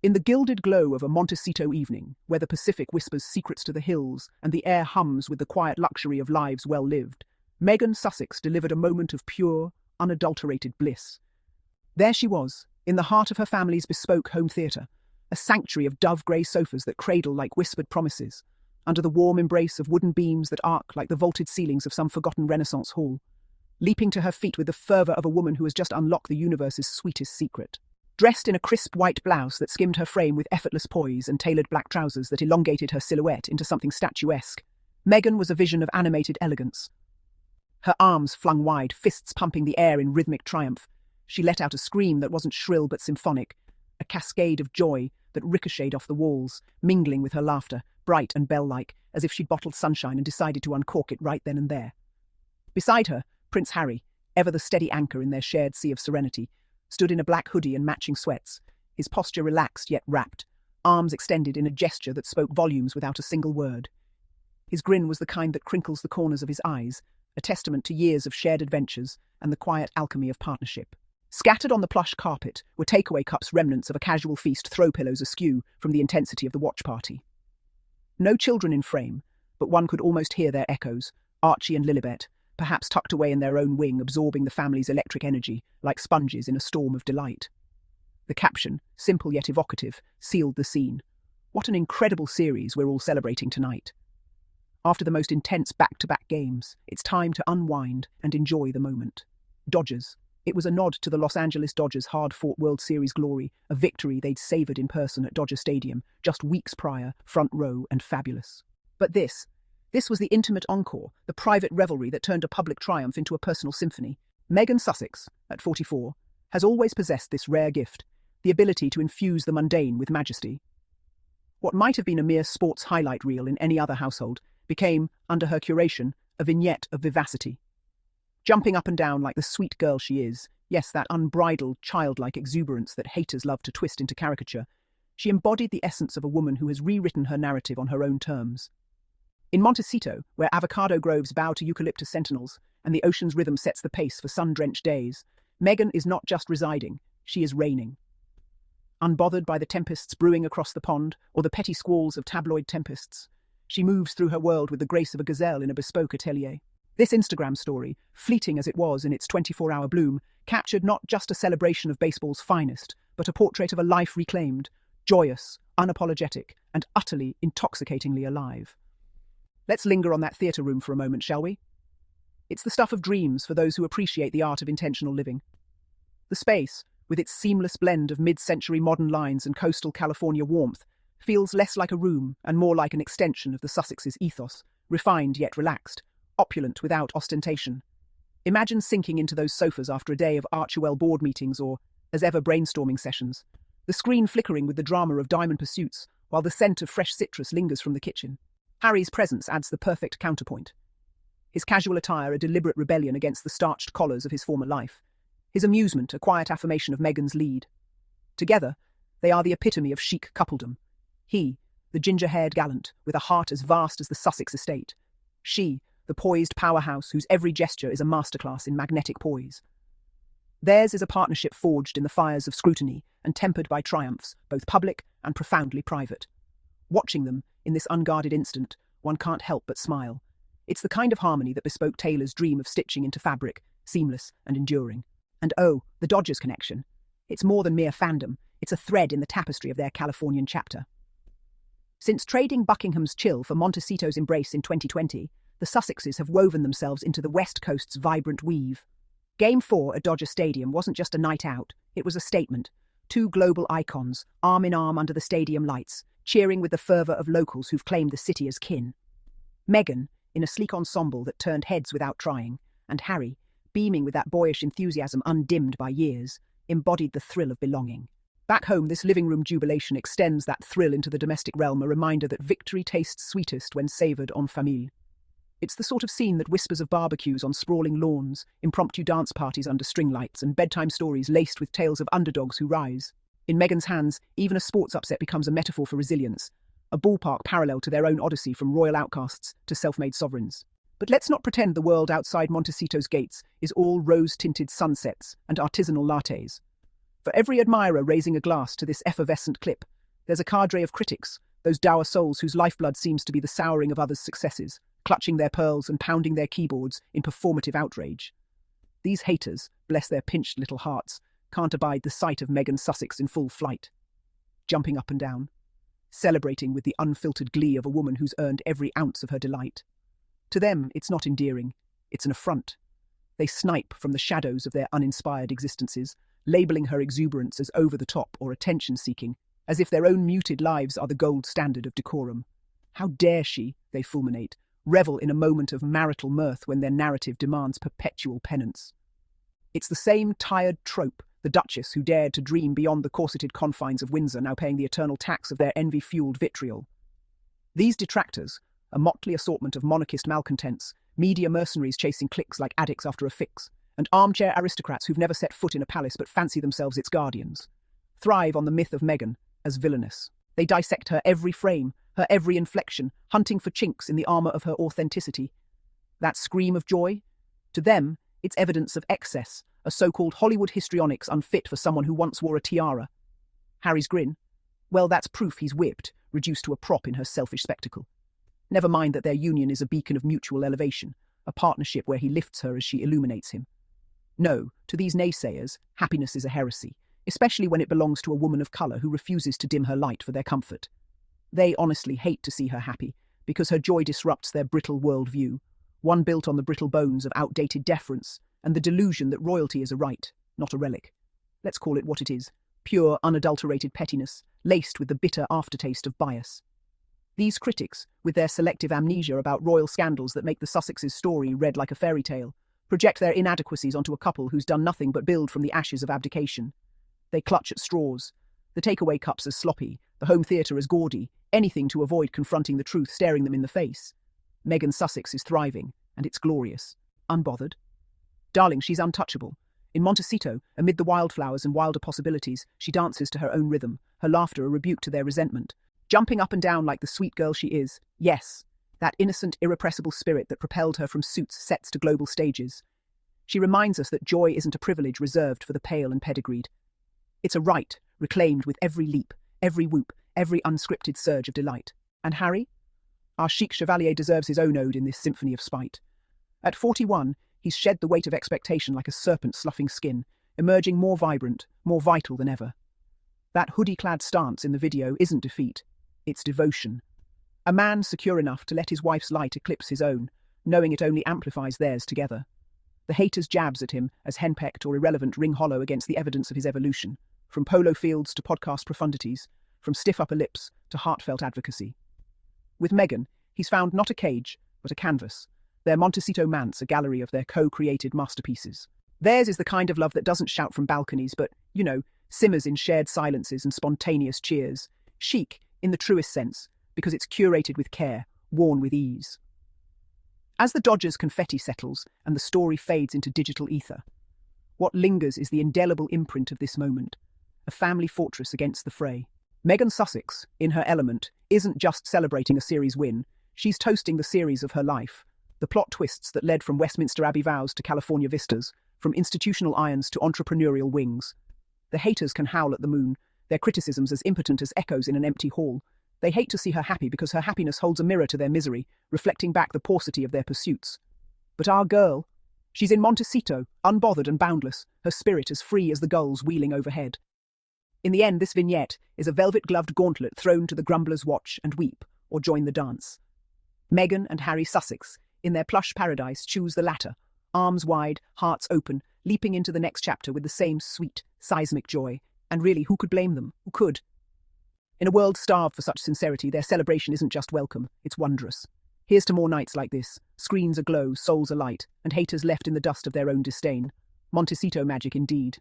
In the gilded glow of a Montecito evening, where the Pacific whispers secrets to the hills and the air hums with the quiet luxury of lives well lived, Meghan Sussex delivered a moment of pure, unadulterated bliss. There she was, in the heart of her family's bespoke home theatre, a sanctuary of dove-grey sofas that cradle like whispered promises, under the warm embrace of wooden beams that arc like the vaulted ceilings of some forgotten Renaissance hall, leaping to her feet with the fervour of a woman who has just unlocked the universe's sweetest secret. Dressed in a crisp white blouse that skimmed her frame with effortless poise and tailored black trousers that elongated her silhouette into something statuesque, Meghan was a vision of animated elegance. Her arms flung wide, fists pumping the air in rhythmic triumph, she let out a scream that wasn't shrill but symphonic, a cascade of joy that ricocheted off the walls, mingling with her laughter, bright and bell-like, as if she'd bottled sunshine and decided to uncork it right then and there. Beside her, Prince Harry, ever the steady anchor in their shared sea of serenity, stood in a black hoodie and matching sweats, his posture relaxed yet rapt, arms extended in a gesture that spoke volumes without a single word. His grin was the kind that crinkles the corners of his eyes, a testament to years of shared adventures and the quiet alchemy of partnership. Scattered on the plush carpet were takeaway cups, remnants of a casual feast, throw pillows askew from the intensity of the watch party. No children in frame, but one could almost hear their echoes, Archie and Lilibet, perhaps tucked away in their own wing, absorbing the family's electric energy like sponges in a storm of delight. The caption, simple yet evocative, sealed the scene. What an incredible series we're all celebrating tonight. After the most intense back-to-back games, it's time to unwind and enjoy the moment. Dodgers. It was a nod to the Los Angeles Dodgers' hard-fought World Series glory, a victory they'd savoured in person at Dodger Stadium just weeks prior, front row and fabulous. But this was the intimate encore, the private revelry that turned a public triumph into a personal symphony. Meghan Sussex, at 44, has always possessed this rare gift, the ability to infuse the mundane with majesty. What might have been a mere sports highlight reel in any other household became, under her curation, a vignette of vivacity. Jumping up and down like the sweet girl she is, yes, that unbridled, childlike exuberance that haters love to twist into caricature, she embodied the essence of a woman who has rewritten her narrative on her own terms. In Montecito, where avocado groves bow to eucalyptus sentinels and the ocean's rhythm sets the pace for sun-drenched days, Meghan is not just residing, she is reigning. Unbothered by the tempests brewing across the pond or the petty squalls of tabloid tempests, she moves through her world with the grace of a gazelle in a bespoke atelier. This Instagram story, fleeting as it was in its 24-hour bloom, captured not just a celebration of baseball's finest, but a portrait of a life reclaimed, joyous, unapologetic, and utterly, intoxicatingly alive. Let's linger on that theatre room for a moment, shall we? It's the stuff of dreams for those who appreciate the art of intentional living. The space, with its seamless blend of mid-century modern lines and coastal California warmth, feels less like a room and more like an extension of the Sussex's ethos, refined yet relaxed, opulent without ostentation. Imagine sinking into those sofas after a day of Archewell board meetings or, as ever, brainstorming sessions, the screen flickering with the drama of diamond pursuits while the scent of fresh citrus lingers from the kitchen. Harry's presence adds the perfect counterpoint. His casual attire a deliberate rebellion against the starched collars of his former life. His amusement a quiet affirmation of Meghan's lead. Together, they are the epitome of chic coupledom. He, the ginger-haired gallant, with a heart as vast as the Sussex estate. She, the poised powerhouse whose every gesture is a masterclass in magnetic poise. Theirs is a partnership forged in the fires of scrutiny and tempered by triumphs, both public and profoundly private. Watching them, in this unguarded instant, one can't help but smile. It's the kind of harmony that bespoke tailors dream of stitching into fabric, seamless and enduring. And oh, the Dodgers connection. It's more than mere fandom, it's a thread in the tapestry of their Californian chapter. Since trading Buckingham's chill for Montecito's embrace in 2020, the Sussexes have woven themselves into the West Coast's vibrant weave. Game 4 at Dodger Stadium wasn't just a night out, it was a statement. Two global icons, arm in arm under the stadium lights, cheering with the fervour of locals who've claimed the city as kin. Meghan, in a sleek ensemble that turned heads without trying, and Harry, beaming with that boyish enthusiasm undimmed by years, embodied the thrill of belonging. Back home, this living room jubilation extends that thrill into the domestic realm, a reminder that victory tastes sweetest when savoured en famille. It's the sort of scene that whispers of barbecues on sprawling lawns, impromptu dance parties under string lights, and bedtime stories laced with tales of underdogs who rise. In Meghan's hands, even a sports upset becomes a metaphor for resilience, a ballpark parallel to their own odyssey from royal outcasts to self-made sovereigns. But let's not pretend the world outside Montecito's gates is all rose-tinted sunsets and artisanal lattes. For every admirer raising a glass to this effervescent clip, There's a cadre of critics, those dour souls whose lifeblood seems to be the souring of others' successes, clutching their pearls and pounding their keyboards in performative outrage. These haters, bless their pinched little hearts, can't abide the sight of Meghan Sussex in full flight, jumping up and down, celebrating with the unfiltered glee of a woman who's earned every ounce of her delight. To them, it's not endearing, it's an affront. They snipe from the shadows of their uninspired existences, labeling her exuberance as over-the-top or attention-seeking, as if their own muted lives are the gold standard of decorum. How dare she, they fulminate, revel in a moment of marital mirth when their narrative demands perpetual penance. It's the same tired trope, the Duchess who dared to dream beyond the corseted confines of Windsor now paying the eternal tax of their envy-fueled vitriol. These detractors, a motley assortment of monarchist malcontents, media mercenaries chasing clicks like addicts after a fix, and armchair aristocrats who've never set foot in a palace but fancy themselves its guardians, thrive on the myth of Meghan as villainous. They dissect her every frame, her every inflection, hunting for chinks in the armor of her authenticity. That scream of joy? To them, it's evidence of excess, a so-called Hollywood histrionics unfit for someone who once wore a tiara. Harry's grin? Well, that's proof he's whipped, reduced to a prop in her selfish spectacle. Never mind that their union is a beacon of mutual elevation, a partnership where he lifts her as she illuminates him. No, to these naysayers, happiness is a heresy, especially when it belongs to a woman of colour who refuses to dim her light for their comfort. They honestly hate to see her happy, because her joy disrupts their brittle worldview, one built on the brittle bones of outdated deference and the delusion that royalty is a right, not a relic. Let's call it what it is, pure, unadulterated pettiness, laced with the bitter aftertaste of bias. These critics, with their selective amnesia about royal scandals that make the Sussexes' story read like a fairy tale, project their inadequacies onto a couple who's done nothing but build from the ashes of abdication. They clutch at straws, the takeaway cups as sloppy, the home theatre as gaudy, anything to avoid confronting the truth staring them in the face. Meghan Sussex is thriving, and it's glorious. Unbothered. Darling, she's untouchable. In Montecito, amid the wildflowers and wilder possibilities, she dances to her own rhythm, her laughter a rebuke to their resentment. Jumping up and down like the sweet girl she is, yes, that innocent, irrepressible spirit that propelled her from suits sets to global stages. She reminds us that joy isn't a privilege reserved for the pale and pedigreed. It's a right, reclaimed with every leap, every whoop, every unscripted surge of delight. And Harry? Our chic chevalier deserves his own ode in this symphony of spite. At 41, he's shed the weight of expectation like a serpent sloughing skin, emerging more vibrant, more vital than ever. That hoodie-clad stance in the video isn't defeat, it's devotion. A man secure enough to let his wife's light eclipse his own, knowing it only amplifies theirs together. The haters' jabs at him, as henpecked or irrelevant, ring hollow against the evidence of his evolution, from polo fields to podcast profundities, from stiff upper lips to heartfelt advocacy. With Meghan, he's found not a cage, but a canvas. Their Montecito manse, a gallery of their co-created masterpieces. Theirs is the kind of love that doesn't shout from balconies, but, simmers in shared silences and spontaneous cheers. Chic, in the truest sense, because it's curated with care, worn with ease. As the Dodgers' confetti settles and the story fades into digital ether, what lingers is the indelible imprint of this moment, a family fortress against the fray. Meghan Sussex, in her element, isn't just celebrating a series win, she's toasting the series of her life, the plot twists that led from Westminster Abbey vows to California vistas, from institutional irons to entrepreneurial wings. The haters can howl at the moon, their criticisms as impotent as echoes in an empty hall. They hate to see her happy because her happiness holds a mirror to their misery, reflecting back the paucity of their pursuits. But our girl, she's in Montecito, unbothered and boundless, her spirit as free as the gulls wheeling overhead. In the end, this vignette is a velvet-gloved gauntlet thrown to the grumblers watch and weep, or join the dance. Meghan and Harry Sussex, in their plush paradise, choose the latter, arms wide, hearts open, leaping into the next chapter with the same sweet, seismic joy. And really, who could blame them? Who could? In a world starved for such sincerity, their celebration isn't just welcome, it's wondrous. Here's to more nights like this, screens aglow, souls alight, and haters left in the dust of their own disdain. Montecito magic indeed.